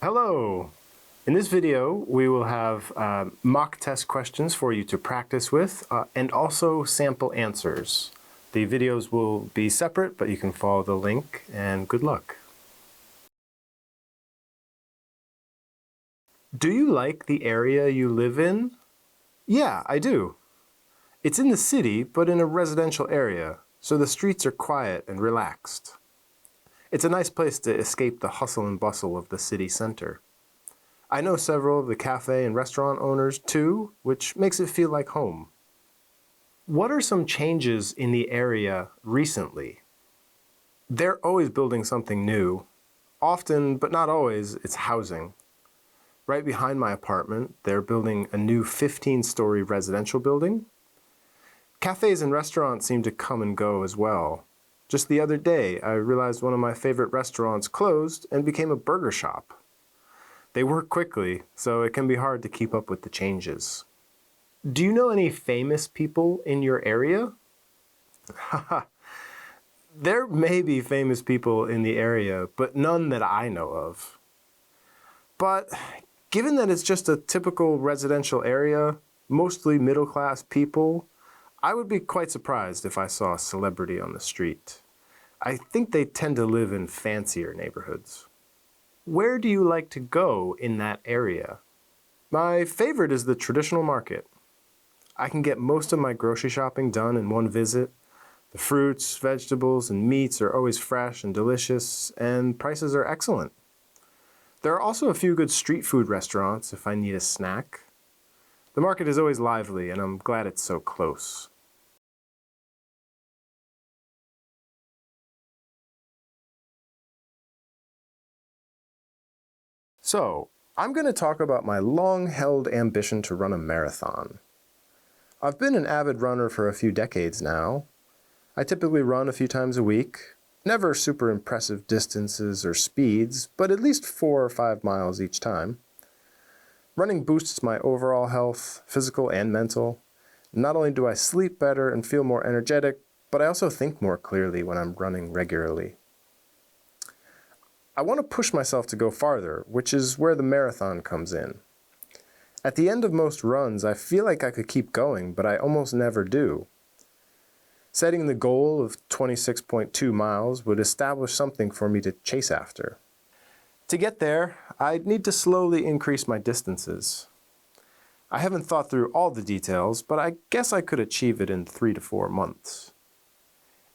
Hello! In this video, we will have mock test questions for you to practice with and also sample answers. The videos will be separate, but you can follow the link, and good luck. Do you like the area you live in? Yeah, I do. It's in the city, but in a residential area, so the streets are quiet and relaxed. It's a nice place to escape the hustle and bustle of the city center. I know several of the cafe and restaurant owners too, which makes it feel like home. What are some changes in the area recently? They're always building something new. Often, but not always, it's housing. Right behind my apartment, they're building a new 15-story residential building. Cafes and restaurants seem to come and go as well. Just the other day, I realized one of my favorite restaurants closed and became a burger shop. They work quickly, so it can be hard to keep up with the changes. Do you know any famous people in your area? Haha. There may be famous people in the area, but none that I know of. But given that it's just a typical residential area, mostly middle-class people, I would be quite surprised if I saw a celebrity on the street. I think they tend to live in fancier neighborhoods. Where do you like to go in that area? My favorite is the traditional market. I can get most of my grocery shopping done in one visit. The fruits, vegetables, and meats are always fresh and delicious, and prices are excellent. There are also a few good street food restaurants if I need a snack. The market is always lively, and I'm glad it's so close. So, I'm going to talk about my long-held ambition to run a marathon. I've been an avid runner for a few decades now. I typically run a few times a week, never super impressive distances or speeds, but at least 4 or 5 miles each time. Running boosts my overall health, physical and mental. Not only do I sleep better and feel more energetic, but I also think more clearly when I'm running regularly. I want to push myself to go farther, which is where the marathon comes in. At the end of most runs, I feel like I could keep going, but I almost never do. Setting the goal of 26.2 miles would establish something for me to chase after. To get there, I'd need to slowly increase my distances. I haven't thought through all the details, but I guess I could achieve it in 3 to 4 months.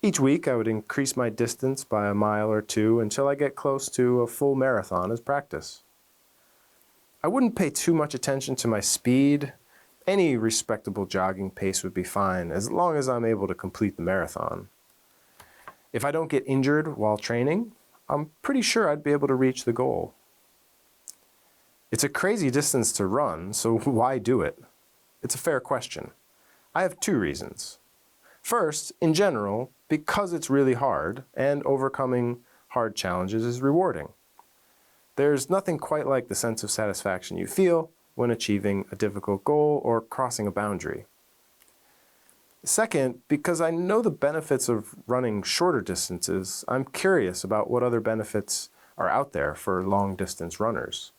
Each week, I would increase my distance by a mile or two until I get close to a full marathon as practice. I wouldn't pay too much attention to my speed. Any respectable jogging pace would be fine, as long as I'm able to complete the marathon. If I don't get injured while training, I'm pretty sure I'd be able to reach the goal. It's a crazy distance to run, so why do it? It's a fair question. I have 2 reasons. First, in general, because it's really hard, and overcoming hard challenges is rewarding. There's nothing quite like the sense of satisfaction you feel when achieving a difficult goal or crossing a boundary. Second, because I know the benefits of running shorter distances, I'm curious about what other benefits are out there for long-distance runners.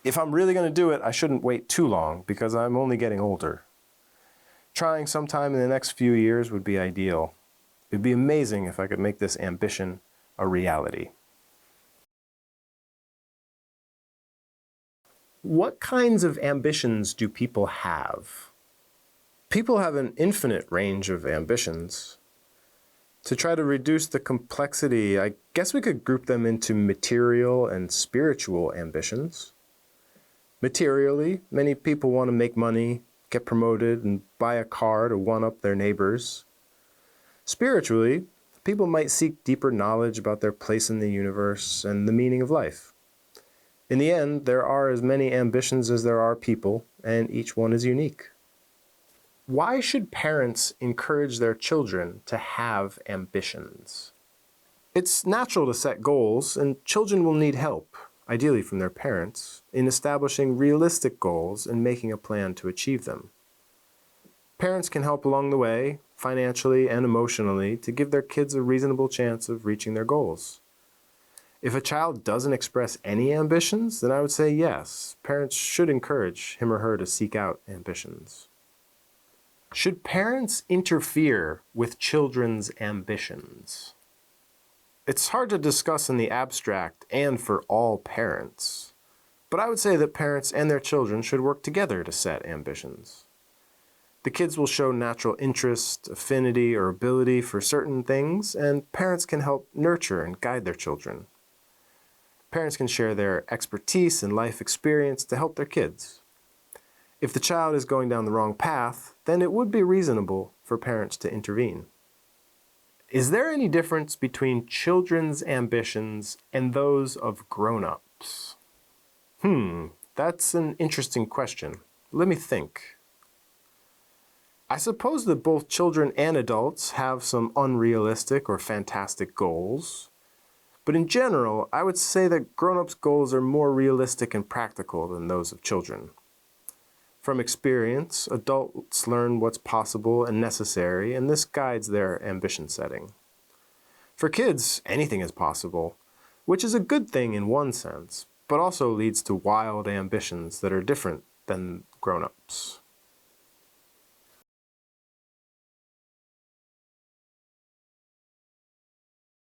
If I'm really going to do it, I shouldn't wait too long because I'm only getting older. Trying sometime in the next few years would be ideal. It'd be amazing if I could make this ambition a reality. What kinds of ambitions do people have? People have an infinite range of ambitions. To try to reduce the complexity, I guess we could group them into material and spiritual ambitions. Materially, many people want to make money, get promoted, and buy a car to one-up their neighbors. Spiritually, people might seek deeper knowledge about their place in the universe and the meaning of life. In the end, there are as many ambitions as there are people, and each one is unique. Why should parents encourage their children to have ambitions? It's natural to set goals, and children will need help, ideally from their parents, in establishing realistic goals and making a plan to achieve them. Parents can help along the way, financially and emotionally, to give their kids a reasonable chance of reaching their goals. If a child doesn't express any ambitions, then I would say yes, parents should encourage him or her to seek out ambitions. Should parents interfere with children's ambitions? It's hard to discuss in the abstract and for all parents, but I would say that parents and their children should work together to set ambitions. The kids will show natural interest, affinity, or ability for certain things, and parents can help nurture and guide their children. Parents can share their expertise and life experience to help their kids. If the child is going down the wrong path, then it would be reasonable for parents to intervene. Is there any difference between children's ambitions and those of grown-ups? That's an interesting question. Let me think. I suppose that both children and adults have some unrealistic or fantastic goals. But in general, I would say that grown-ups' goals are more realistic and practical than those of children. From experience, adults learn what's possible and necessary, and this guides their ambition setting. For kids, anything is possible, which is a good thing in one sense, but also leads to wild ambitions that are different than grown-ups.